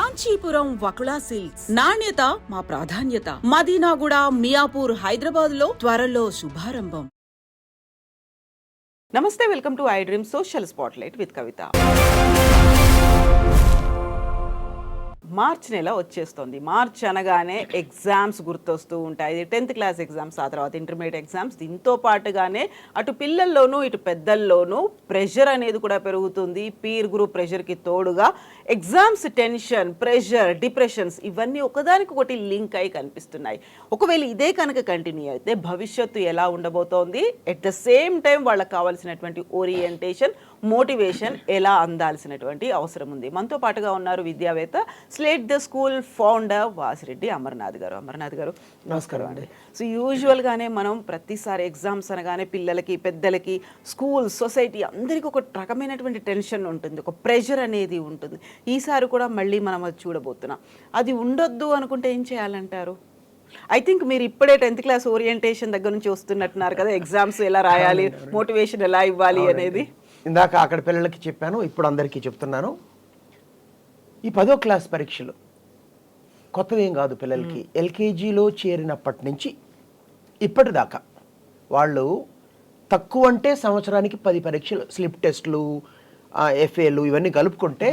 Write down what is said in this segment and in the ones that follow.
Kanchipuram Vakula silks నాణ్యత మా ప్రాధాన్యత. మదీనాగూడ, మియాపూర్, హైదరాబాద్ లో త్వరలో శుభారంభం. నమస్తే, welcome to I dream social spotlight with Kavitha. March నెల వచ్చేస్తుంది. మార్చ్ అనగానే ఎగ్జామ్స్ గుర్తొస్తూ ఉంటాయి. 10th క్లాస్ ఎగ్జామ్స్, ఆ తర్వాత ఇంటర్మీడియట్ ఎగ్జామ్స్. దీంతో పాటుగానే అటు పిల్లల్లోనూ ఇటు పెద్దల్లోనూ ప్రెషర్ అనేది కూడా పెరుగుతుంది. పీర్ గ్రూప్ ప్రెషర్కి తోడుగా ఎగ్జామ్స్ టెన్షన్, ప్రెషర్, డిప్రెషన్స్ ఇవన్నీ ఒకదానికొకటి లింక్ అయి కనిపిస్తున్నాయి. ఒకవేళ ఇదే కనుక కంటిన్యూ అయితే భవిష్యత్తు ఎలా ఉండబోతోంది, ఎట్ ద సేమ్ టైం వాళ్ళకి కావాల్సినటువంటి ఓరియంటేషన్, మోటివేషన్ ఎలా అందాల్సినటువంటి అవసరం ఉంది. మనతో పాటుగా ఉన్నారు విద్యావేత్త, slate the school founder Vasireddy Amarnath గారు. అమర్నాథ్ గారు నమస్కారం అండి. సో యూజువల్గానే మనం ప్రతిసారి ఎగ్జామ్స్ అనగానే పిల్లలకి, పెద్దలకి, స్కూల్, సొసైటీ అందరికీ ఒక రకమైనటువంటి టెన్షన్ ఉంటుంది, ఒక ప్రెషర్ అనేది ఉంటుంది. ఈసారి కూడా మళ్ళీ మనం అది చూడబోతున్నాం. అది ఉండొద్దు అనుకుంటే ఏం చేయాలంటారు? ఐ థింక్ మీరు ఇప్పుడే 10th క్లాస్ ఓరియంటేషన్ దగ్గర నుంచి వస్తున్నట్టున్నారు కదా, ఎగ్జామ్స్ ఎలా రాయాలి, మోటివేషన్ ఎలా ఇవ్వాలి అనేది. ఇందాక అక్కడ పిల్లలకి చెప్పాను, ఇప్పుడు అందరికీ చెప్తున్నాను. ఈ 10వ క్లాస్ పరీక్షలు కొత్తదేం కాదు పిల్లలకి. ఎల్కేజీలో చేరినప్పటి నుంచి ఇప్పటిదాకా వాళ్ళు తక్కువ అంటే సంవత్సరానికి 10 పరీక్షలు, స్లిప్ టెస్టులు, ఎఫ్ఏలు ఇవన్నీ కలుపుకుంటే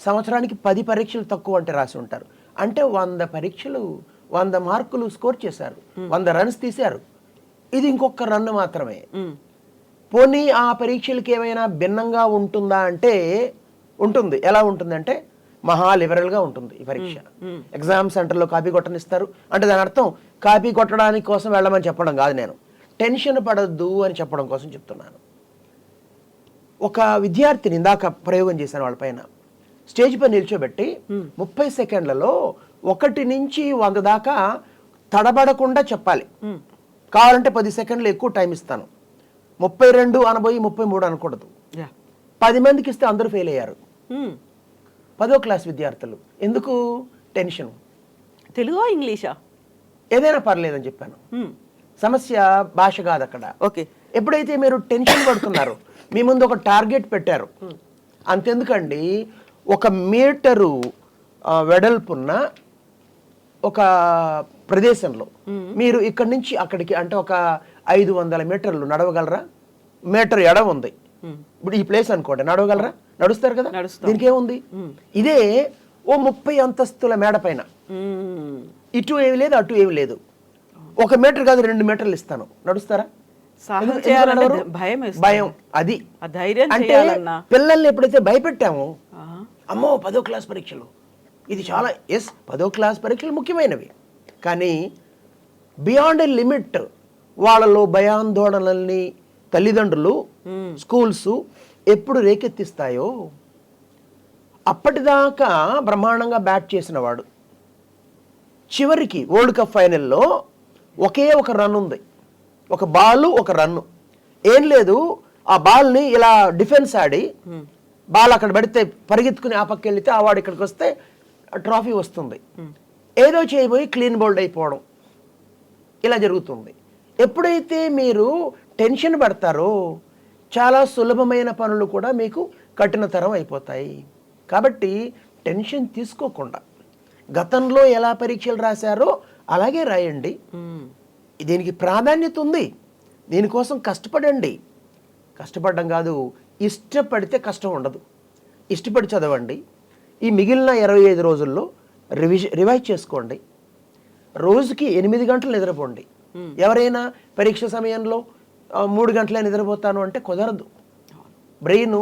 సంవత్సరానికి 10 పరీక్షలు తక్కువ అంటే రాసి ఉంటారు. అంటే 100 పరీక్షలు, 100 మార్కులు స్కోర్ చేశారు, 100 రన్స్ తీశారు. ఇది ఇంకొక రన్ మాత్రమే. పోనీ ఆ పరీక్షలకి ఏమైనా భిన్నంగా ఉంటుందా అంటే ఉంటుంది. ఎలా ఉంటుందంటే మహా లిబరల్గా ఉంటుంది ఈ పరీక్ష. ఎగ్జామ్ సెంటర్లో కాపీ కొట్టనిస్తారు. అంటే దాని అర్థం కాపీ కొట్టడానికి కోసం వెళ్ళమని చెప్పడం కాదు, నేను టెన్షన్ పడద్దు అని చెప్పడం కోసం చెప్తున్నాను. ఒక విద్యార్థిని ఇందాక ప్రయోగం చేశాను, వాళ్ళపైన స్టేజ్ పై నిల్చోబెట్టి 30 సెకండ్లలో 1 నుంచి 100 దాకా తడబడకుండా చెప్పాలి. కావాలంటే 10 సెకండ్లు ఎక్కువ టైం ఇస్తాను. 32 అనబోయి 33 అనకూడదు. 10 మందికి ఇస్తే అందరూ ఫెయిల్ అయ్యారు. 10వ క్లాస్ విద్యార్థులు. ఎందుకు? టెన్షన్. తెలుగు, ఇంగ్లీషా, ఏదైనా పర్లేదని చెప్పాను. సమస్య భాష కాదు అక్కడ. ఓకే. ఎప్పుడైతే మీరు టెన్షన్ పడుతున్నారు, మీ ముందు ఒక టార్గెట్ పెట్టారు, అంతెందుకండి 1 మీటరు వెడల్పున్న ఒక ప్రదేశంలో మీరు ఇక్కడి నుంచి అక్కడికి అంటే ఒక 500 మీటర్లు నడవగలరా? మీటర్ ఎడం ఉంది. ఇప్పుడు ఈ ప్లేస్ అనుకోండి, నడవగలరా? నడుస్తారు కదా, దీనికి ఏముంది? ఇదే ఓ 30 అంతస్తుల మేడ పైన, ఇటు ఏమి లేదు, అటు ఏమి లేదు, 1 మీటర్ కాదు 2 మీటర్లు ఇస్తాను, నడుస్తారా? భయం. అది అంటే పిల్లల్ని ఎప్పుడైతే భయపెట్టామో, అమ్మో 10వ క్లాస్ పరీక్షలు, ఇది చాలా 10వ క్లాస్ పరీక్షలు ముఖ్యమైనవి, కానీ బియాండ్ ఎ లిమిట్ వాళ్ళలో భయాందోళనల్ని తల్లిదండ్రులు, స్కూల్స్ ఎప్పుడు రేకెత్తిస్తాయో అప్పటిదాకా బ్రహ్మాండంగా బ్యాట్ చేసిన వాడు చివరికి వరల్డ్ కప్ ఫైనల్లో ఒకే ఒక రన్ ఉంది, ఒక బాల్, ఒక రన్ను, ఏం లేదు. ఆ బాల్ని ఇలా డిఫెన్స్ ఆడి బాల్ అక్కడ పెడితే పరిగెత్తుకుని ఆ పక్క వెళితే ఆ వాడు ఇక్కడికి వస్తే ట్రాఫీ వస్తుంది. ఏదో చేయబోయి క్లీన్ బౌల్డ్ అయిపోవడం, ఇలా జరుగుతుంది. ఎప్పుడైతే మీరు టెన్షన్ పడతారో చాలా సులభమైన పనులు కూడా మీకు కఠినతరం అయిపోతాయి. కాబట్టి టెన్షన్ తీసుకోకుండా గతంలో ఎలా పరీక్షలు రాశారో అలాగే రాయండి. దీనికి ప్రాధాన్యత ఉంది, దీనికోసం కష్టపడండి. కష్టపడడం కాదు, ఇష్టపడితే కష్టం ఉండదు. ఇష్టపడి చదవండి. ఈ మిగిలిన 25 రోజుల్లో రివైజ్ చేసుకోండి. రోజుకి 8 గంటలు నిద్రపోండి. ఎవరైనా పరీక్ష సమయంలో 3 గంటలే నిద్రపోతాను అంటే కుదరదు. బ్రెయిన్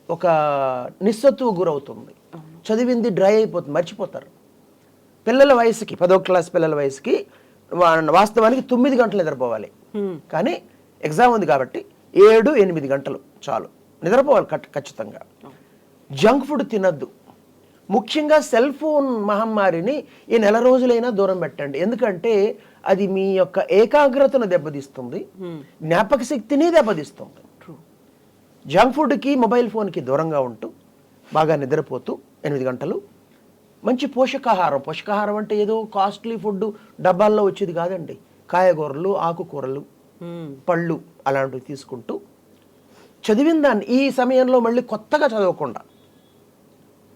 ఒక నిస్సత్తువు గురవుతుంది, చదివింది డ్రై అయిపోతుంది, మర్చిపోతారు. పిల్లల వయసుకి 10వ క్లాస్ పిల్లల వయసుకి వాస్తవానికి 9 గంటలు నిద్రపోవాలి, కానీ ఎగ్జామ్ ఉంది కాబట్టి 7-8 గంటలు చాలు నిద్రపోవాలి ఖచ్చితంగా. జంక్ ఫుడ్ తినద్దు. ముఖ్యంగా సెల్ ఫోన్ మహమ్మారిని ఈ 1 రోజులైనా దూరం పెట్టండి. ఎందుకంటే అది మీ యొక్క ఏకాగ్రతను దెబ్బతీస్తుంది, జ్ఞాపక శక్తిని దెబ్బతీస్తుంది. జంక్ ఫుడ్కి, మొబైల్ ఫోన్కి దూరంగా ఉంటూ బాగా నిద్రపోతూ 8 గంటలు మంచి పోషకాహారం. పోషకాహారం అంటే ఏదో కాస్ట్లీ ఫుడ్ డబ్బాల్లో వచ్చేది కాదండి. కాయగూరలు, ఆకుకూరలు, పళ్ళు అలాంటివి తీసుకుంటూ చదివిన దాన్ని ఈ సమయంలో మళ్ళీ కొత్తగా చదవకుండా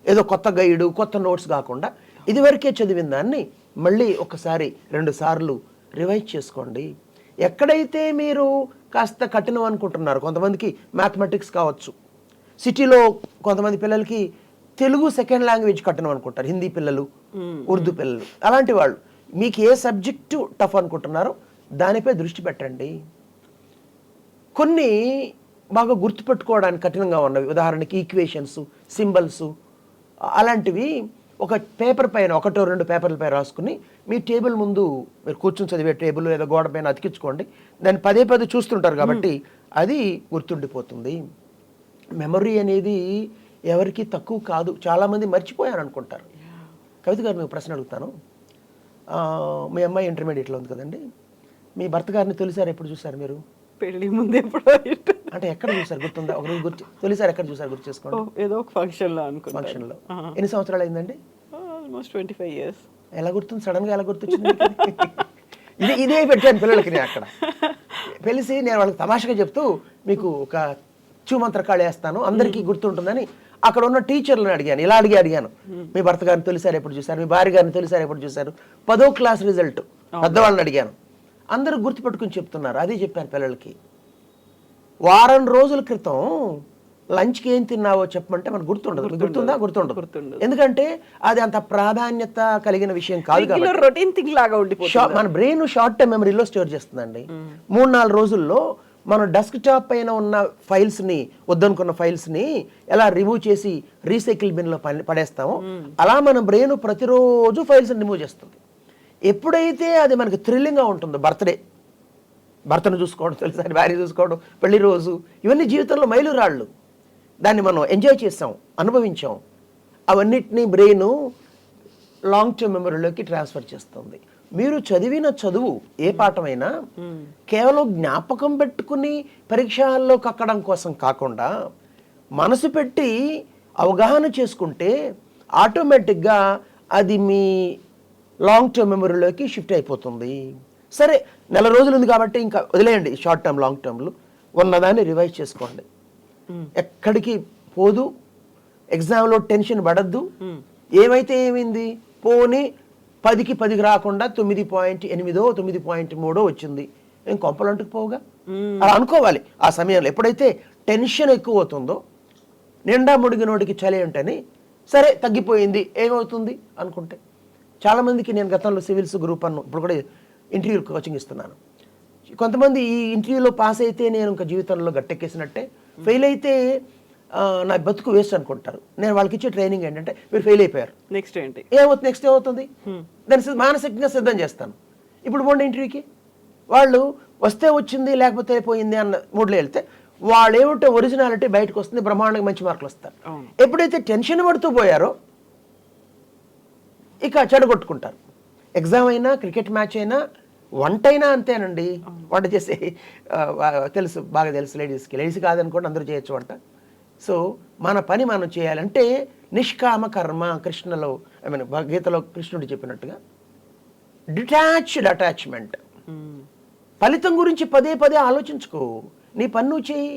ఏదో కొత్త గైడు కొత్త నోట్స్ కాకుండా ఇదివరకే చదివిన దాన్ని మళ్ళీ ఒకసారి 2 సార్లు రివైజ్ చేసుకోండి. ఎక్కడైతే మీరు కాస్త కఠినం అనుకుంటున్నారు, కొంతమందికి మ్యాథమెటిక్స్ కావచ్చు, సిటీలో కొంతమంది పిల్లలకి తెలుగు సెకండ్ లాంగ్వేజ్ కఠినం అనుకుంటారు, హిందీ పిల్లలు, ఉర్దూ పిల్లలు, అలాంటి వాళ్ళు మీకు ఏ సబ్జెక్టు టఫ్ అనుకుంటున్నారో దానిపై దృష్టి పెట్టండి. కొన్ని బాగా గుర్తుపెట్టుకోవడానికి కఠినంగా ఉన్నవి, ఉదాహరణకి ఈక్వేషన్స్, సింబల్స్, అలాంటివి ఒక పేపర్ పైన 1-2 పేపర్ల పైన రాసుకుని మీ టేబుల్ ముందు మీరు కూర్చొని చదివే టేబుల్ లేదా గోడ పైన అతికించుకోండి. దాన్ని పదే చూస్తుంటారు కాబట్టి అది గుర్తుండిపోతుంది. మెమరీ అనేది ఎవరికి తక్కువ కాదు, చాలామంది మర్చిపోయారు అనుకుంటారు. కవిత గారు మీకు ప్రశ్న అడుగుతాను. మీ అమ్మాయి ఇంటర్మీడియట్లో ఉంది కదండి, మీ భర్త గారిని తొలిసారి ఎప్పుడు చూసారు మీరు? పెళ్లి ముందు ఎప్పుడో అంటే ఎక్కడ చూసారు గుర్తుందా? ఒక రోజు తొలిసారి ఎక్కడ చూసారు గుర్తు చేసుకోండి. ఏదో ఒక ఫంక్షన్లో అనుకుంటా. ఫంక్షన్లో. ఎన్ని సంవత్సరాలు అయిందండి? Almost 25 years. ఎలా గుర్తుంది? సడన్గా ఎలా గుర్తొచ్చింది? ఇదే పెట్టాను పిల్లలకి నేను అక్కడ తెలిసి, నేను వాళ్ళకి తమాషగా చెప్తూ మీకు ఒక చూమంత్రకాళి వేస్తాను అందరికీ గుర్తుంటుందని అక్కడ ఉన్న టీచర్లను అడిగాను. ఇలా అడిగాను, మీ భర్త గారిని తొలిసారి ఎప్పుడు చూశారు, మీ భార్య గారిని తొలిసారి ఎప్పుడు చూశారు, 10వ క్లాస్ రిజల్ట్ పెద్దవాళ్ళని అడిగాను. అందరూ గుర్తుపెట్టుకుని చెప్తున్నారు. అదే చెప్పాను పిల్లలకి. వారం రోజుల క్రితం లంచ్కి ఏం తిన్నావో చెప్పమంటే మనకు గుర్తుండదు. గుర్తుండదు. ఎందుకంటే అది అంత ప్రాధాన్యత కలిగిన విషయం కాదు కాబట్టి రొటీన్ థింగ్ లాగా ఉండిపోతుంది. మన బ్రెయిన్ షార్ట్ టర్మ్ మెమరీలో స్టోర్ చేస్తుందండి. 3-4 రోజుల్లో మనం డెస్క్ టాప్ పైన ఉన్న ఫైల్స్ని, వద్దనుకున్న ఫైల్స్ని ఎలా రిమూవ్ చేసి రీసైకిల్ బిన్లో పడేస్తామో అలా మన బ్రెయిన్ ప్రతిరోజు ఫైల్స్ని రిమూవ్ చేస్తుంది. ఎప్పుడైతే అది మనకి థ్రిల్లింగ్గా ఉంటుందో, భర్తను చూసుకోవడం, తెలుసని భార్య చూసుకోవడం, పెళ్లి రోజు, ఇవన్నీ జీవితంలో మైలురాళ్ళు. దాన్ని మనం ఎంజాయ్ చేసాం, అనుభవించాం. అవన్నిటినీ బ్రెయిన్ లాంగ్ టర్మ్ మెమరీలోకి ట్రాన్స్ఫర్ చేస్తుంది. మీరు చదివిన చదువు ఏ పాఠమైనా కేవలం జ్ఞాపకం పెట్టుకుని పరీక్షల్లో కక్కడం కోసం కాకుండా మనసు పెట్టి అవగాహన చేసుకుంటే ఆటోమేటిక్గా అది మీ లాంగ్ టర్మ్ మెమరీలోకి షిఫ్ట్ అయిపోతుంది. సరే, 4 రోజులు ఉంది కాబట్టి ఇంకా వదిలేయండి షార్ట్ టర్మ్ లాంగ్ టర్మ్లు. ఉన్నదాన్ని రివైజ్ చేసుకోండి. ఎక్కడికి పోదు, ఎగ్జామ్లో టెన్షన్ పడద్దు. ఏమైతే ఏమైంది, పోనీ 10కి 10 రాకుండా 9.8 9.3 వచ్చింది, ఏం కొంపలంటుకు పోగా అలా అనుకోవాలి. ఆ సమయంలో ఎప్పుడైతే టెన్షన్ ఎక్కువ అవుతుందో, నిండా ముడిగినోడికి చలి ఉంటేనే సరే తగ్గిపోయింది ఏమవుతుంది అనుకుంటే. చాలామందికి నేను గతంలో సివిల్స్ గ్రూప్ 1 ఇప్పుడు కూడా ఇంటర్వ్యూ కోచింగ్ ఇస్తున్నాను. కొంతమంది ఈ ఇంటర్వ్యూలో పాస్ అయితే నేను ఇంకా జీవితంలో గట్టెక్కేసినట్టే, ఫెయిల్ అయితే నా బతుకు వేస్ట్ అనుకుంటారు. నేను వాళ్ళకి ఇచ్చే ట్రైనింగ్ ఏంటంటే, మీరు ఫెయిల్ అయిపోయారు, నెక్స్ట్ ఏమవుతుంది దాన్ని మానసికంగా సిద్ధం చేస్తాను. ఇప్పుడు పోండి ఇంటర్వ్యూకి, వాళ్ళు వస్తే వచ్చింది లేకపోతే పోయింది అన్న మూడ్లో వెళ్తే వాళ్ళు ఏమిటో ఒరిజినాలిటీ బయటకు వస్తుంది, బ్రహ్మాండంగా మంచి మార్కులు వస్తారు. ఎప్పుడైతే టెన్షన్ పడుతూ పోయారో ఇక చెడగొట్టుకుంటారు. ఎగ్జామ్ అయినా, క్రికెట్ మ్యాచ్ అయినా, వంట అయినా అంతేనండి. వంట చేసే బాగా తెలుసు లేడీస్కి. లేడీస్ కాదనుకోండి, అందరూ చేయొచ్చు వంట. సో మన పని మనం చేయాలంటే నిష్కామ కర్మ. కృష్ణలో గీతలో కృష్ణుడు చెప్పినట్టుగా డిటాచ్డ్ అటాచ్మెంట్. ఫలితం గురించి పదే ఆలోచించుకో, నీ పని నువ్వు చేయి.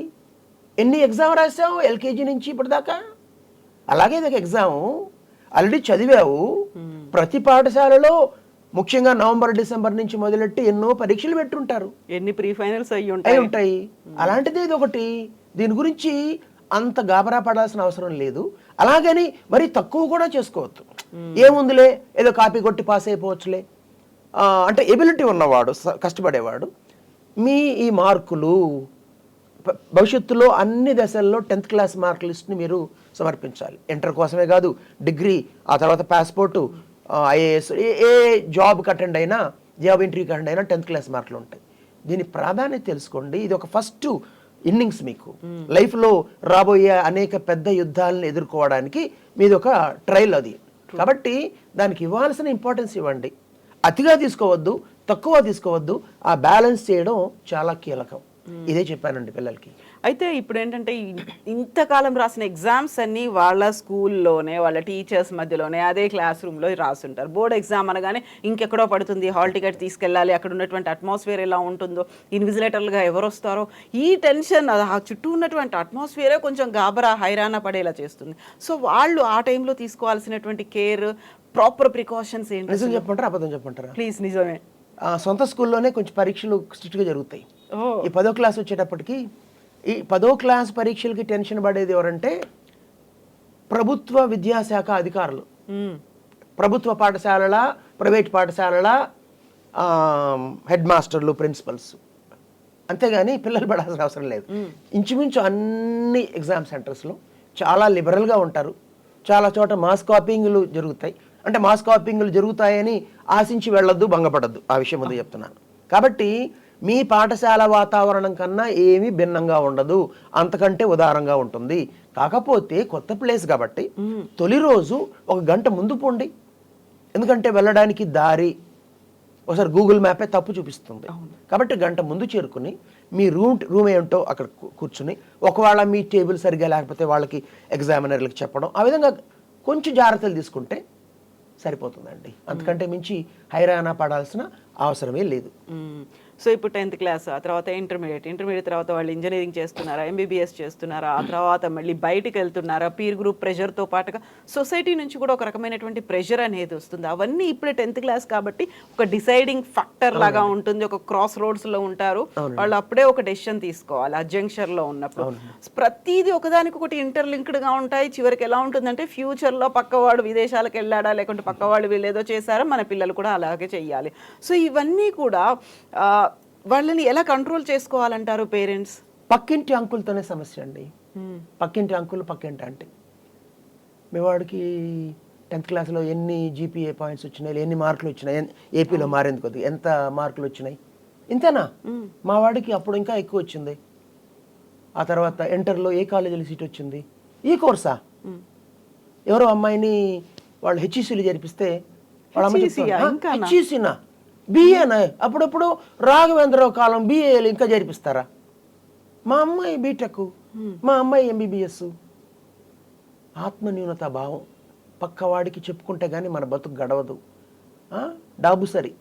ఎన్ని ఎగ్జామ్ రాసావు ఎల్కేజీ నుంచి ఇప్పటిదాకా? అలాగే ఇదొక ఎగ్జామ్, ఆల్రెడీ చదివావు. ప్రతి పాఠశాలలో ముఖ్యంగా నవంబర్ డిసెంబర్ నుంచి మొదలెట్టి ఎన్నో పరీక్షలు పెట్టుంటారు, ఎన్ని ప్రీ ఫైనల్స్ అయి ఉంటాయి. అలాంటిది ఇది ఒకటి. దీని గురించి అంత గాబరా పడాల్సిన అవసరం లేదు. అలాగని మరి తక్కువ కూడా చేసుకోవద్దు. ఏముందిలే, ఏదో కాపీ కొట్టి పాస్ అయిపోవచ్చులే అంటే ఎబిలిటీ ఉన్నవాడు, కష్టపడేవాడు, మీ ఈ మార్కులు భవిష్యత్తులో అన్ని దశల్లో 10th క్లాస్ మార్క్ లిస్ట్ని మీరు సమర్పించాలి. ఇంటర్ కోసమే కాదు, డిగ్రీ, ఆ తర్వాత పాస్పోర్టు, ఐఏఎస్, ఏ జాబ్కి అటెండ్ అయినా, జాబ్ ఇంటర్వ్యూకి అటెండ్ అయినా 10th క్లాస్ మార్కులు ఉంటాయి. దీని ప్రాధాన్యత తెలుసుకోండి. ఇది ఒక ఫస్ట్ ఇన్నింగ్స్ మీకు లైఫ్లో రాబోయే అనేక పెద్ద యుద్ధాలను ఎదుర్కోవడానికి మీది ఒక ట్రయల్ అది. కాబట్టి దానికి ఇవ్వాల్సిన ఇంపార్టెన్స్ ఇవ్వండి. అతిగా తీసుకోవద్దు, తక్కువ తీసుకోవద్దు. ఆ బ్యాలెన్స్ చేయడం చాలా కీలకం. ఇదే చెప్పానండి పిల్లలకి. అయితే ఇప్పుడు ఏంటంటే ఇంతకాలం రాసిన ఎగ్జామ్స్ అన్ని వాళ్ళ స్కూల్లోనే వాళ్ళ టీచర్స్ మధ్యలోనే అదే క్లాస్ రూమ్లో రాస్తుంటారు. బోర్డ్ ఎగ్జామ్ అనగానే ఇంకెక్కడో పడుతుంది, హాల్ టికెట్ తీసుకెళ్ళాలి, అక్కడ ఉన్నటువంటి అట్మాస్ఫియర్ ఎలా ఉంటుందో, ఇన్విజిలేటర్లుగా ఎవరు వస్తారో, ఈ టెన్షన్, ఆ చుట్టూ ఉన్నటువంటి అట్మాస్ఫియరే కొంచెం గాబరా హైరాణ పడేలా చేస్తుంది. సో వాళ్ళు ఆ టైంలో తీసుకోవాల్సినటువంటి కేర్, ప్రాపర్ ప్రికాషన్స్ ఏంటి? నిజం చెప్పమంటారా అబద్ధం చెప్పమంటారా? ప్లీజ్ నిజమే. సొంత స్కూల్లోనే కొంచెం పరీక్షలు స్ట్రిక్ట్గా జరుగుతాయి. ఈ 10వ క్లాస్ వచ్చేటప్పటికి ఈ 10వ క్లాస్ పరీక్షలకి టెన్షన్ పడేది ఎవరంటే ప్రభుత్వ విద్యాశాఖ అధికారులు. ప్రభుత్వ పాఠశాలల, ప్రైవేట్ పాఠశాలల హెడ్ మాస్టర్లు, ప్రిన్సిపల్స్. అంతేగాని పిల్లలు పడాల్సిన అవసరం లేదు. ఇంచుమించు అన్ని ఎగ్జామ్ సెంటర్స్లో చాలా లిబరల్గా ఉంటారు. చాలా చోట మాస్ కాపీయింగ్లు జరుగుతాయి. అంటే మాస్ కాపీయింగ్లు జరుగుతాయని ఆశించి వెళ్ళొద్దు, భంగపడద్దు. ఆ విషయం ముందు చెప్తున్నాను. కాబట్టి మీ పాఠశాల వాతావరణం కన్నా ఏమీ భిన్నంగా ఉండదు, అంతకంటే ఉదారంగా ఉంటుంది. కాకపోతే కొత్త ప్లేస్ కాబట్టి తొలి రోజు 1 గంట ముందు పోండి. ఎందుకంటే వెళ్ళడానికి దారి ఒకసారి గూగుల్ మ్యాపే తప్పు చూపిస్తుంది. కాబట్టి గంట ముందు చేరుకుని మీ రూమ్ ఏంటో అక్కడ కూర్చుని, ఒకవేళ మీ టేబుల్ సరిగా లేకపోతే వాళ్ళకి ఎగ్జామినర్లకు చెప్పడం, ఆ విధంగా కొంచెం జాగ్రత్తలు తీసుకుంటే సరిపోతుందండి. అంతకంటే మించి హైరాణ పడాల్సిన అవసరమే లేదు. సో ఇప్పుడు 10th క్లాస్, ఆ తర్వాత ఇంటర్మీడియట్ తర్వాత వాళ్ళు ఇంజనీరింగ్ చేస్తున్నారా, MBBS చేస్తున్నారా, ఆ తర్వాత మళ్ళీ బయటికి వెళ్తున్నారా, పీర్ గ్రూప్ ప్రెషర్తో పాటుగా సొసైటీ నుంచి కూడా ఒక రకమైనటువంటి ప్రెషర్ అనేది వస్తుంది. అవన్నీ ఇప్పుడే 10th క్లాస్ కాబట్టి ఒక డిసైడింగ్ ఫ్యాక్టర్ లాగా ఉంటుంది. ఒక క్రాస్ రోడ్స్లో ఉంటారు వాళ్ళు, అప్పుడే ఒక డెసిషన్ తీసుకోవాలి. ఆ జంక్షన్లో ఉన్నప్పుడు ప్రతిదీ ఒకదానికొకటి ఇంటర్లింక్డ్గా ఉంటాయి. చివరికి ఎలా ఉంటుందంటే ఫ్యూచర్లో పక్కవాడు విదేశాలకు వెళ్ళాడా, లేకుంటే పక్కవాళ్ళు వీళ్ళు ఏదో చేశారా, మన పిల్లలు కూడా అలాగే చెయ్యాలి. సో ఇవన్నీ కూడా వాళ్ళని ఎలా కంట్రోల్ చేసుకోవాలంటారు పేరెంట్స్? పక్కింటి అంకులతోనే సమస్య అండి. పక్కింటి అంకులు, పక్కింటి అంటే మీ వాడికి 10th క్లాస్లో ఎన్ని GPA పాయింట్స్ వచ్చినాయి, ఎన్ని మార్కులు వచ్చినాయి, ఏపీలో మారింది కొద్దిగా, ఎంత మార్కులు వచ్చినాయి, ఇంతేనా? మా వాడికి అప్పుడు ఇంకా ఎక్కువ వచ్చింది. ఆ తర్వాత ఇంటర్లో ఏ కాలేజీలో సీట్ వచ్చింది, ఈ కోర్సా? ఎవరో అమ్మాయిని వాళ్ళు HECలు చేర్పిస్తే వాళ్ళ అమ్మ HECనా, BAనా? అప్పుడప్పుడు రాఘవేంద్రరావు కాలం BAలు ఇంకా చేర్పిస్తారా? మా అమ్మాయి బీటెక్, మా అమ్మాయి MBBS. ఆత్మన్యూనత భావం పక్కవాడికి చెప్పుకుంటే కానీ మన బతుకు గడవదు. డాబు సరి,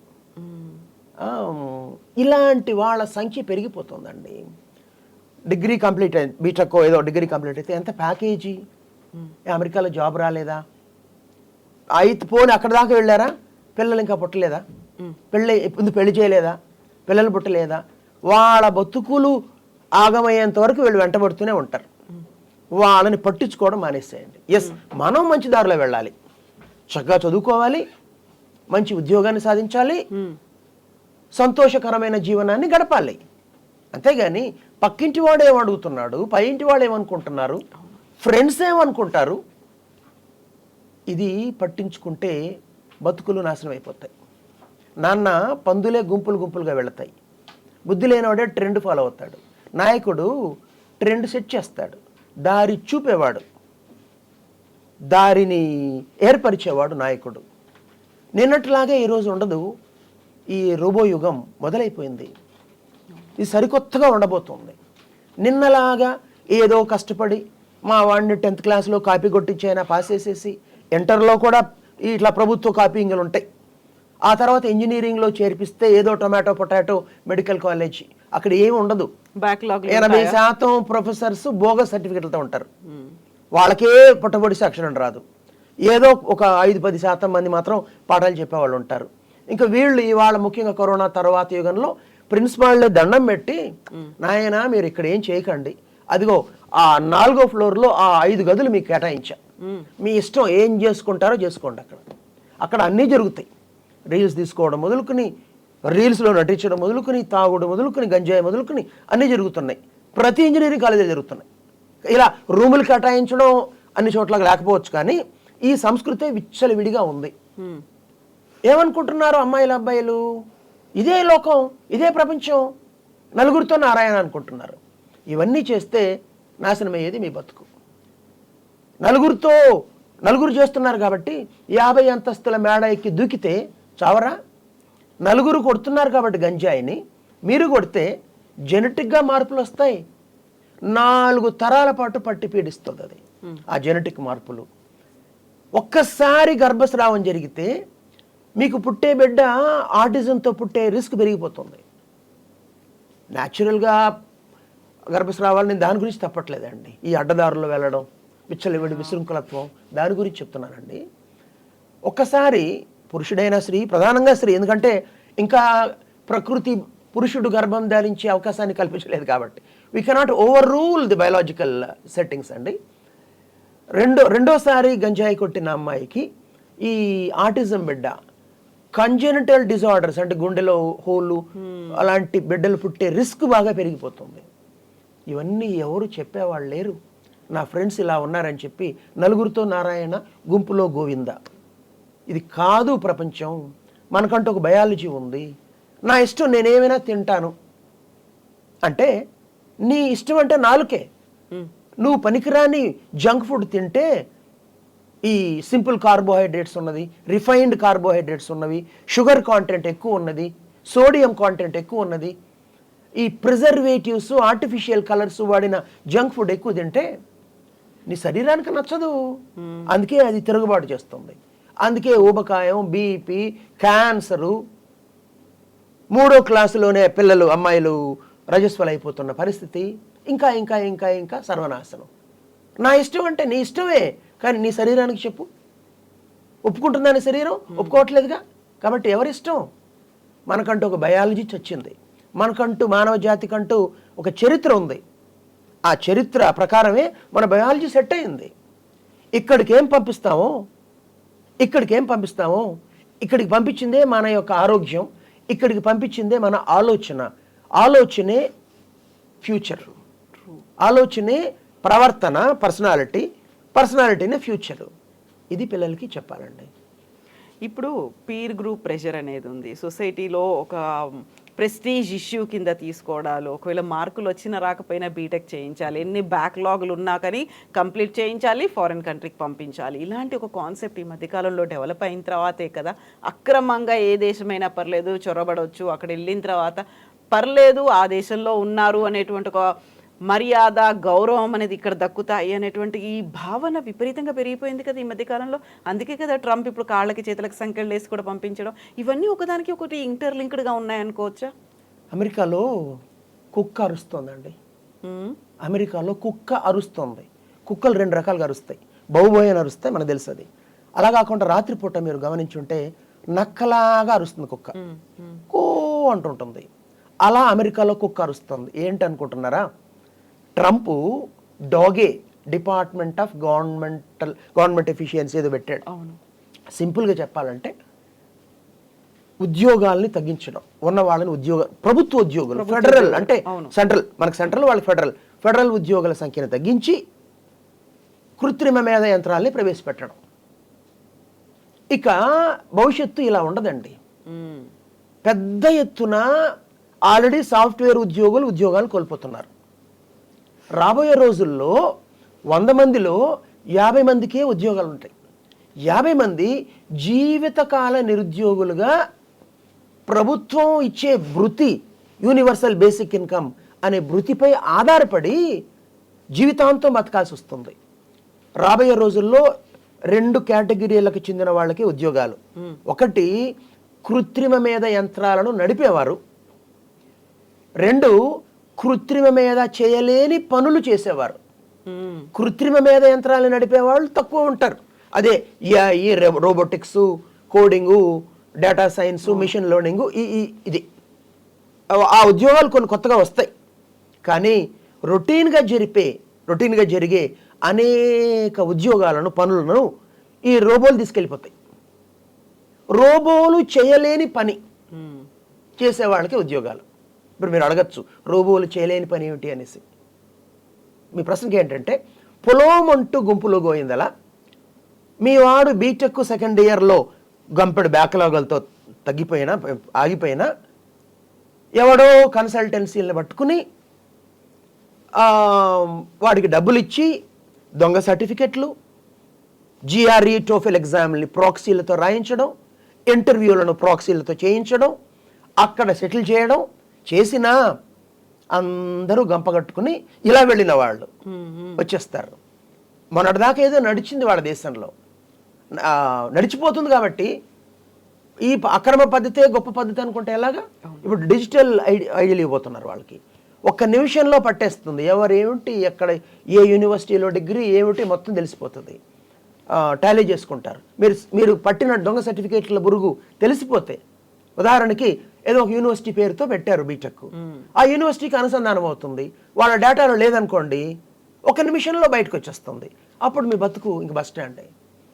ఇలాంటి వాళ్ళ సంఖ్య పెరిగిపోతుందండి. డిగ్రీ కంప్లీట్ అయింది, బీటెక్ ఏదో డిగ్రీ కంప్లీట్ అయితే ఎంత ప్యాకేజీ, అమెరికాలో జాబ్ రాలేదా, అయితే పోనీ అక్కడ దాకా వెళ్ళారా, పిల్లలు ఇంకా పుట్టలేదా, పెళ్లి చేయలేదా, పిల్లలు పుట్టలేదా, వాళ్ళ బతుకులు ఆగమయ్యేంత వరకు వీళ్ళు వెంటబడుతూనే ఉంటారు. వాళ్ళని పట్టించుకోవడం మానేసేయండి. ఎస్, మనం మంచి దారిలో వెళ్ళాలి, చక్కగా చదువుకోవాలి, మంచి ఉద్యోగాన్ని సాధించాలి, సంతోషకరమైన జీవనాన్ని గడపాలి. అంతేగాని పక్కింటి వాడు ఏమడుగుతున్నాడు, పై ఇంటి వాడు ఏమనుకుంటున్నారు, ఫ్రెండ్స్ ఏమనుకుంటారు, ఇది పట్టించుకుంటే బతుకులు నాశనం అయిపోతాయి. నాన్న పందులే గుంపులుగా వెళతాయి. బుద్ధి లేనివాడే ట్రెండ్ ఫాలో అవుతాడు. నాయకుడు ట్రెండ్ సెట్ చేస్తాడు, దారి చూపేవాడు, దారిని ఏర్పరిచేవాడు నాయకుడు. నిన్నట్లాగే ఈరోజు ఉండదు. ఈ రోబో యుగం మొదలైపోయింది. ఇది సరికొత్తగా ఉండబోతుంది. నిన్నలాగా ఏదో కష్టపడి మా వాడిని 10th క్లాస్లో కాపీ కొట్టించైనా పాస్ చేసేసి, ఇంటర్లో కూడా ఇట్లా ప్రభుత్వ కాపీయింగ్లు ఉంటాయి. ఆ తర్వాత ఇంజనీరింగ్లో చేర్పిస్తే ఏదో టొమాటో పొటాటో మెడికల్ కాలేజ్, అక్కడ ఏమి ఉండదు. 80% ప్రొఫెసర్స్ బోగస్ సర్టిఫికెట్లతో ఉంటారు. వాళ్ళకే పుట్టబొడిసి అక్షరం రాదు. ఏదో ఒక 5-10% మంది మాత్రం పాఠాలు చెప్పేవాళ్ళు ఉంటారు. ఇంకా వీళ్ళు ఇవాళ ముఖ్యంగా కరోనా తర్వాత యుగంలో ప్రిన్సిపాల్లే దండం పెట్టి, నాయనా మీరు ఇక్కడ ఏం చేయకండి, అదిగో ఆ 4వ ఫ్లోర్లో ఆ 5 గదులు మీకు కేటాయించా, మీ ఇష్టం ఏం చేసుకుంటారో చేసుకోండి. అక్కడ అన్నీ జరుగుతాయి. రీల్స్ తీసుకోవడం మొదలుకొని, రీల్స్లో నటించడం మొదలుకొని, తాగుడు మొదలుకొని, గంజాయి మొదలుకొని అన్నీ జరుగుతున్నాయి. ప్రతి ఇంజనీరింగ్ కాలేజీలో జరుగుతున్నాయి. ఇలా రూములు కేటాయించడం అన్ని చోట్ల లేకపోవచ్చు, కానీ ఈ సంస్కృతి విచ్చలవిడిగా ఉంది. ఏమనుకుంటున్నారు అమ్మాయిలు అబ్బాయిలు, ఇదే లోకం, ఇదే ప్రపంచం, నలుగురితో నారాయణ అనుకుంటున్నారు. ఇవన్నీ చేస్తే నాశనమయ్యేది మీ బతుకు. నలుగురు చేస్తున్నారు కాబట్టి 50 అంతస్తుల మేడ ఎక్కి దూకితే చావరా? నలుగురు కొడుతున్నారు కాబట్టి గంజాయిని మీరు కొడితే జెనెటిక్గా మార్పులు వస్తాయి. 4 తరాల పాటు పట్టి పీడిస్తుంది అది, ఆ జెనెటిక్ మార్పులు. ఒక్కసారి గర్భస్రావం జరిగితే మీకు పుట్టే బిడ్డ ఆటిజంతో పుట్టే రిస్క్ పెరిగిపోతుంది. న్యాచురల్గా గర్భస్రావాలు, నేను దాని గురించి తప్పట్లేదండి. ఈ అడ్డదారుల్లో వెళ్ళడం, విచ్చలవిడి విశృంఖలత్వం, దాని గురించి చెప్తున్నానండి. ఒక్కసారి పురుషుడైనా స్త్రీ, ప్రధానంగా స్త్రీ, ఎందుకంటే ఇంకా ప్రకృతి పురుషుడు గర్భం ధరించే అవకాశాన్ని కల్పించలేదు కాబట్టి we cannot over rule the biological settings అండి. రెండోసారి గంజాయి కొట్టిన అమ్మాయికి ఈ ఆటిజం బిడ్డ కంజెనిటల్ డిజార్డర్స్ అంటే గుండెలో హోలు అలాంటి బిడ్డలు పుట్టే రిస్క్ బాగా పెరిగిపోతుంది. ఇవన్నీ ఎవరు చెప్పేవాళ్ళు లేరు. నా ఫ్రెండ్స్ ఇలా ఉన్నారని చెప్పి నలుగురితో నారాయణ, గుంపులో గోవింద. ఇది కాదు ప్రపంచం. మనకంటూ ఒక బయాలజీ ఉంది. నా ఇష్టం, నేనేమైనా తింటాను అంటే నీ ఇష్టం అంటే నాలుకే. నువ్వు పనికిరాని జంక్ ఫుడ్ తింటే ఈ సింపుల్ కార్బోహైడ్రేట్స్ ఉన్నది, రిఫైన్డ్ కార్బోహైడ్రేట్స్ ఉన్నవి, షుగర్ కాంటెంట్ ఎక్కువ ఉన్నది, సోడియం కాంటెంట్ ఎక్కువ ఉన్నది, ఈ ప్రిజర్వేటివ్స్, ఆర్టిఫిషియల్ కలర్స్ వాడిన జంక్ ఫుడ్ ఎక్కువ తింటే నీ శరీరానికి నచ్చదు. అందుకే అది తిరుగుబాటు చేస్తుంది. అందుకే ఊబకాయం, బీపీ, క్యాన్సరు, 3వ క్లాసులోనే పిల్లలు, అమ్మాయిలు రజస్వలు అయిపోతున్న పరిస్థితి, ఇంకా ఇంకా ఇంకా ఇంకా సర్వనాశనం. నా ఇష్టం అంటే నీ ఇష్టమే, కానీ నీ శరీరానికి చెప్పు. ఒప్పుకుంటుందని శరీరం ఒప్పుకోవట్లేదుగా. కాబట్టి ఎవరిష్టం? మనకంటూ ఒక బయాలజీ చచ్చింది. మనకంటూ, మానవ జాతికంటూ ఒక చరిత్ర ఉంది. ఆ చరిత్ర ప్రకారమే మన బయాలజీ సెట్ అయింది. ఇక్కడికేం పంపిస్తామో ఇక్కడికి పంపించిందే మన యొక్క ఆరోగ్యం, ఇక్కడికి పంపించిందే మన ఆలోచనే ఫ్యూచర్, ఆలోచనే ప్రవర్తన, పర్సనాలిటీనే ఫ్యూచరు. ఇది పిల్లలకి చెప్పాలండి. ఇప్పుడు పీర్ గ్రూప్ ప్రెషర్ అనేది ఉంది. సొసైటీలో ఒక ప్రెస్టీజ్ ఇష్యూ కింద తీసుకోవడాలు, ఒకవేళ మార్కులు వచ్చినా రాకపోయినా బీటెక్ చేయించాలి, ఎన్ని బ్యాక్లాగులు ఉన్నా కానీ కంప్లీట్ చేయించాలి, ఫారిన్ కంట్రీకి పంపించాలి, ఇలాంటి ఒక కాన్సెప్ట్ ఈ మధ్యకాలంలో డెవలప్ అయిన తర్వాతే కదా అక్రమంగా ఏ దేశమైనా పర్లేదు చొరబడవచ్చు, అక్కడ వెళ్ళిన తర్వాత పర్లేదు ఆ దేశంలో ఉన్నారు అనేటువంటి ఒక మర్యాద, గౌరవం అనేది ఇక్కడ దక్కుతాయి అనేటువంటి ఈ భావన విపరీతంగా పెరిగిపోయింది కదా ఈ మధ్యకాలంలో. అందుకే కదా ట్రంప్ ఇప్పుడు కాళ్ళకి చేతులకు సంఖ్యలు వేసి కూడా పంపించడం, ఇవన్నీ ఒకదానికి ఒకటి ఇంటర్లింక్డ్గా ఉన్నాయనుకోవచ్చా? అమెరికాలో కుక్క అరుస్తోందండి. అమెరికాలో కుక్క అరుస్తోంది. కుక్కలు 2 రకాలుగా అరుస్తాయి. బౌబోయ్ అని అరుస్తాయి, మనకు తెలుసు అది. అలా కాకుండా రాత్రిపూట మీరు గమనించుంటే నక్కలాగా అరుస్తుంది కుక్క, కో అంటుంటుంది. అలా అమెరికాలో కుక్క అరుస్తుంది. ఏంటి అనుకుంటున్నారా? ట్రంప్ డాగే డిపార్ట్మెంట్ ఆఫ్ గవర్నమెంట్ ఎఫిషియన్సీ ఏదో పెట్టాడు. సింపుల్గా చెప్పాలంటే ఉద్యోగాల్ని తగ్గించడం, ఉన్న వాళ్ళని ప్రభుత్వ ఉద్యోగులు, ఫెడరల్ అంటే సెంట్రల్, మనకు సెంట్రల్, వాళ్ళకి ఫెడరల్ ఉద్యోగుల సంఖ్యను తగ్గించి కృత్రిమ మేధ యంత్రాల్ని ప్రవేశపెట్టడం. ఇక భవిష్యత్తు ఇలా ఉండదండి. పెద్ద ఎత్తున ఆల్రెడీ సాఫ్ట్వేర్ ఉద్యోగాలు కోల్పోతున్నారు. రాబోయే రోజుల్లో 100 మందిలో 50 మందికే ఉద్యోగాలు ఉంటాయి. 50 మంది జీవితకాల నిరుద్యోగులుగా ప్రభుత్వం ఇచ్చే భృతి, యూనివర్సల్ బేసిక్ ఇన్కమ్ అనే భృతిపై ఆధారపడి జీవితాంతం బతకాల్సి వస్తుంది. రాబోయే రోజుల్లో 2 కేటగిరీలకు చెందిన వాళ్ళకి ఉద్యోగాలు. ఒకటి కృత్రిమ మేధ యంత్రాలను నడిపేవారు, 2 కృత్రిమ మేధ చేయలేని పనులు చేసేవారు. కృత్రిమ మేధ యంత్రాలను నడిపేవాళ్ళు తక్కువ ఉంటారు. అదే ఈ robotics, coding, data science, machine learning, ఇది ఆ ఉద్యోగాలు కొన్ని కొత్తగా వస్తాయి. కానీ రొటీన్గా జరిగే అనేక ఉద్యోగాలను, పనులను ఈ రోబోలు తీసుకెళ్ళిపోతాయి. రోబోలు చేయలేని పని చేసే వాళ్ళకి ఉద్యోగాలు. ఇప్పుడు మీరు అడగచ్చు, రోబోలు చేయలేని పని ఏమిటి అనేసి. మీ ప్రశ్నకి ఏంటంటే, పొలోమంటూ గుంపులో గోయిందలా మీ వాడు బీటెక్ సెకండ్ ఇయర్లో గంపెడు బ్యాక్లాగులతో ఆగిపోయినా ఎవడో కన్సల్టెన్సీలను పట్టుకుని వాడికి డబ్బులు ఇచ్చి దొంగ సర్టిఫికెట్లు, జిఆర్ఈ, టోఫెల్ ఎగ్జామ్ని ప్రాక్సీలతో రాయించడం, ఇంటర్వ్యూలను ప్రాక్సీలతో చేయించడం, అక్కడ సెటిల్ చేయడం చేసినా అందరూ గంపగట్టుకుని ఇలా వెళ్ళిన వాళ్ళు వచ్చేస్తారు. మొన్నటిదాకా ఏదో నడిచింది వాళ్ళ దేశంలో, నడిచిపోతుంది. కాబట్టి ఈ అక్రమ పద్ధతే గొప్ప పద్ధతి అనుకుంటే ఎలాగా? ఇప్పుడు డిజిటల్ ఐడియాలు ఇవ్వబోతున్నారు వాళ్ళకి. ఒక్క నిమిషంలో పట్టేస్తుంది ఎవరు ఏమిటి, ఎక్కడ ఏ యూనివర్సిటీలో డిగ్రీ ఏమిటి మొత్తం తెలిసిపోతుంది. టాలీ చేసుకుంటారు. మీరు పట్టిన దొంగ సర్టిఫికేట్ల బురుగు తెలిసిపోతే, ఉదాహరణకి ఏదో ఒక యూనివర్సిటీ పేరుతో పెట్టారు బీటెక్, ఆ యూనివర్సిటీకి అనుసంధానం అవుతుంది, వాళ్ళ డేటాలో లేదనుకోండి ఒక నిమిషంలో బయటకు వచ్చేస్తుంది. అప్పుడు మీ బతుకు ఇంక బస్ స్టాండే.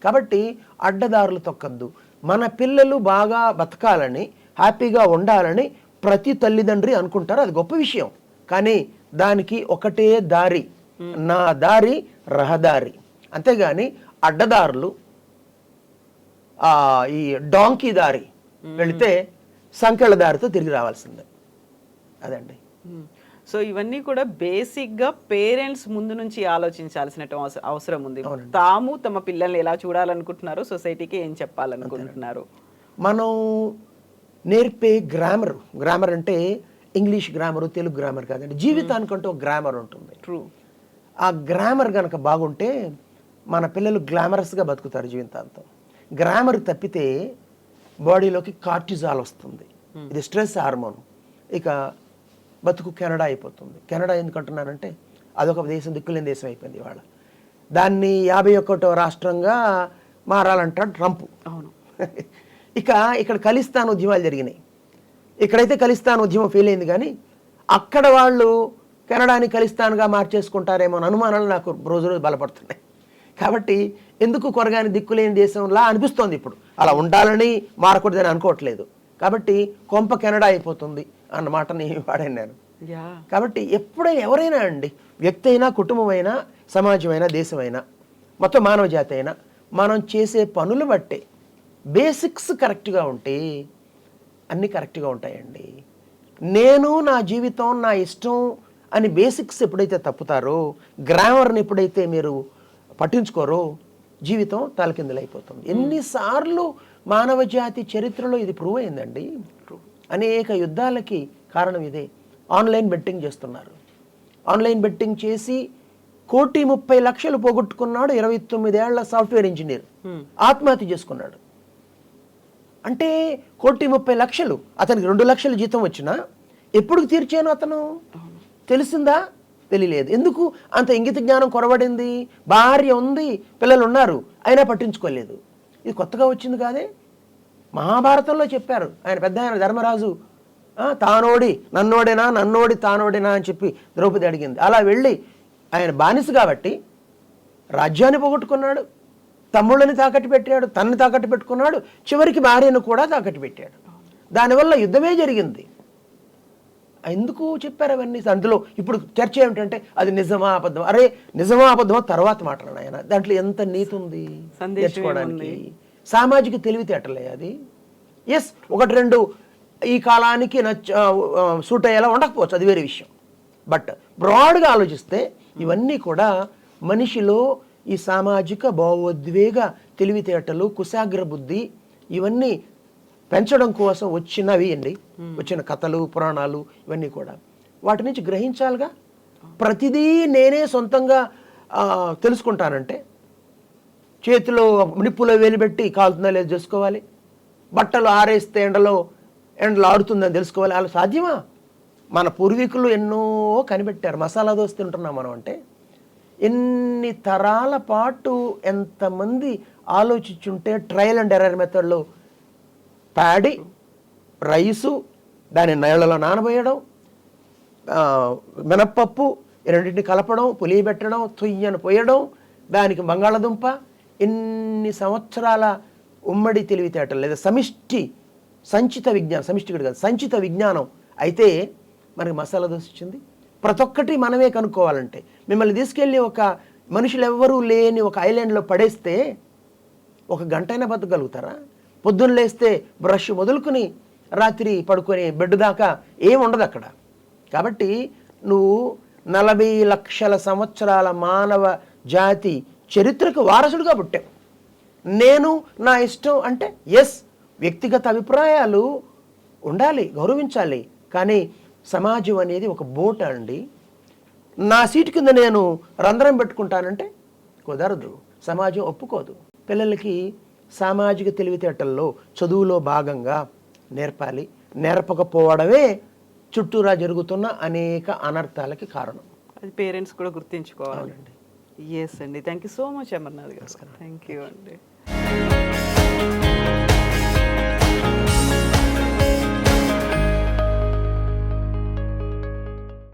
కాబట్టి అడ్డదారులు తొక్కద్దు. మన పిల్లలు బాగా బతకాలని, హ్యాపీగా ఉండాలని ప్రతి తల్లిదండ్రి అనుకుంటారు, అది గొప్ప విషయం. కానీ దానికి ఒకటే దారి, నా దారి రహదారి. అంతేగాని అడ్డదారులు, ఈ డాంకీ దారి వెళితే సంకెళ్ళ దారితో తిరిగి రావాల్సిందే. అదండి. సో ఇవన్నీ కూడా బేసిక్గా పేరెంట్స్ ముందు నుంచి ఆలోచించాల్సిన అవసరం ఉంది. తాము తమ పిల్లల్ని ఎలా చూడాలనుకుంటున్నారు, సొసైటీకి ఏం చెప్పాలనుకుంటున్నారు. మనం నేర్పే గ్రామర్ అంటే ఇంగ్లీష్ గ్రామరు, తెలుగు గ్రామర్ కాదండి. జీవితానికంటే ఒక గ్రామర్ ఉంటుంది. ట్రూ. ఆ గ్రామర్ కనుక బాగుంటే మన పిల్లలు గ్లామరస్గా బతుకుతారు జీవితాంతం. గ్రామర్ తప్పితే బాడీలోకి కార్టిజాల్ వస్తుంది, ఇది స్ట్రెస్ హార్మోన్. ఇక బతుకు కెనడా అయిపోతుంది. కెనడా ఎందుకంటున్నానంటే అదొక దేశం, దిక్కులేని దేశం అయిపోయింది ఇవాళ. దాన్ని 51వ రాష్ట్రంగా మారాలంటాడు ట్రంప్. అవును. ఇక ఇక్కడ ఖలిస్తాన్ ఉద్యమాలు జరిగినాయి. ఇక్కడైతే ఖలిస్తాన్ ఉద్యమం ఫెయిల్ అయింది, కానీ అక్కడ వాళ్ళు కెనడాని ఖలిస్తాన్గా మార్చేసుకుంటారేమో అని అనుమానాలు నాకు రోజు రోజు బలపడుతున్నాయి. కాబట్టి ఎందుకు కొరగాని దిక్కులేని దేశంలా అనిపిస్తోంది ఇప్పుడు. అలా ఉండాలని మారకూడదని అనుకోవట్లేదు. కాబట్టి కొంప కెనడా అయిపోతుంది అన్న మాటని వాడాను నేను. కాబట్టి ఎప్పుడైనా ఎవరైనా అండి, వ్యక్తి అయినా, కుటుంబం అయినా, సమాజం అయినా, దేశమైనా, మొత్తం మానవ జాతి అయినా, మనం చేసే పనులు బట్టే బేసిక్స్ కరెక్ట్గా ఉంటే అన్నీ కరెక్ట్గా ఉంటాయండి. నేను నా జీవితం నా ఇష్టం అని బేసిక్స్ ఎప్పుడైతే తప్పుతారో, గ్రామర్ని ఎప్పుడైతే మీరు పట్టించుకోరో, జీవితం తలకిందులైపోతుంది. ఎన్నిసార్లు మానవ జాతి చరిత్రలో ఇది ప్రూవ్ అయిందండి. అనేక యుద్ధాలకి కారణం ఇదే. ఆన్లైన్ బెట్టింగ్ చేస్తున్నారు. ఆన్లైన్ బెట్టింగ్ చేసి 1,30,00,000 పోగొట్టుకున్నాడు 29 ఏళ్ల సాఫ్ట్వేర్ ఇంజనీర్, ఆత్మహత్య చేసుకున్నాడు. అంటే 1,30,00,000, అతనికి 2 లక్షల జీతం వచ్చినా ఎప్పుడు తీర్చాను అతను తెలిసిందా? తెలియలేదు. ఎందుకు? అంత ఇంగిత జ్ఞానం కొరబడింది. భార్య ఉంది, పిల్లలు ఉన్నారు, అయినా పట్టించుకోలేదు. ఇది కొత్తగా వచ్చింది కాదే. మహాభారతంలో చెప్పారు. ఆయన ధర్మరాజు తానోడి నన్నోడేనా, నన్నోడి తానోడేనా అని చెప్పి ద్రౌపది అడిగింది. అలా వెళ్ళి ఆయన బానిస కాబట్టి రాజ్యాన్ని పోగొట్టుకున్నాడు, తమ్ముళ్ళని తాకట్టు పెట్టాడు, తనని తాకట్టు పెట్టుకున్నాడు, చివరికి భార్యను కూడా తాకట్టు పెట్టాడు. దానివల్ల యుద్ధమే జరిగింది. ఎందుకు చెప్పారు అవన్నీ? అందులో ఇప్పుడు చర్చ ఏమిటంటే అది నిజమా అబద్ధం. అరే నిజమా అబద్ధమా తర్వాత మాట్లాడు ఆయన. దాంట్లో ఎంత నీతి ఉంది నేర్చుకోవడానికి. సామాజిక తెలివితేటలే అది. ఎస్, 1-2 ఈ కాలానికి సూట్ అయ్యేలా ఉండకపోవచ్చు, అది వేరే విషయం. బట్ బ్రాడ్గా ఆలోచిస్తే ఇవన్నీ కూడా మనిషిలో ఈ సామాజిక భావోద్వేగ తెలివితేటలు, కుశాగ్ర బుద్ధి, ఇవన్నీ పెంచడం కోసం వచ్చినవి అండి. వచ్చిన కథలు, పురాణాలు ఇవన్నీ కూడా వాటి నుంచి గ్రహించాలిగా. ప్రతిదీ నేనే సొంతంగా తెలుసుకుంటానంటే చేతిలో నిప్పులో వేలిపెట్టి కాలుతుందా లేదు తెలుసుకోవాలి, బట్టలు ఆరేస్తే ఎండలో ఆడుతుందని తెలుసుకోవాలి. అలా సాధ్యమా? మన పూర్వీకులు ఎన్నో కనిపెట్టారు. మసాలా దోశ తింటున్నాం మనం అంటే ఎన్ని తరాల పాటు ఎంతమంది ఆలోచించుంటే ట్రయల్ అండ్ ఎర్రర్ మెథడ్లో ప్యాడీ, రైసు, దాన్ని నీళ్ళలో నానబోయడం, మినప్పప్పు, రెండింటిని కలపడం, పులియబెట్టడం, తొయ్యను పోయడం, దానికి బంగాళదుంప, ఎన్ని సంవత్సరాల ఉమ్మడి తెలివితేటలు లేదా సంచిత విజ్ఞానం, సమిష్టిగా కాదు సంచిత విజ్ఞానం అయితే మనకి మసాలా దోశ వచ్చింది. ప్రతి ఒక్కటి మనమే కనుక్కోవాలంటే మిమ్మల్ని తీసుకెళ్ళి ఒక మనుషులు ఎవ్వరూ లేని ఒక ఐలాండ్లో పడేస్తే 1 గంటైనా బతకగలుగుతారా? పొద్దున్న లేస్తే బ్రష్ మొదలుకొని రాత్రి పడుకొని బెడ్ దాకా ఏం ఉండదు అక్కడ. కాబట్టి నువ్వు 40 లక్షల సంవత్సరాల మానవ జాతి చరిత్రకు వారసుడుగా పుట్టావు. నేను నా ఇష్టం అంటే ఎస్, వ్యక్తిగత అభిప్రాయాలు ఉండాలి, గౌరవించాలి. కానీ సమాజం అనేది ఒక బోట్ అండి. నా సీటు కింద నేను రంధ్రం పెట్టుకుంటానంటే కుదరదు, సమాజం ఒప్పుకోదు. పిల్లలకి సామాజిక తెలివితేటల్లో చదువులో భాగంగా నేర్పాలి. నేర్పకపోవడమే చుట్టూరా జరుగుతున్న అనేక అనర్థాలకి కారణం. అది పేరెంట్స్ కూడా గుర్తించుకోవాలి. ఎస్ అండి, thank you so much Amarnath గారు. థ్యాంక్ యూ అండి.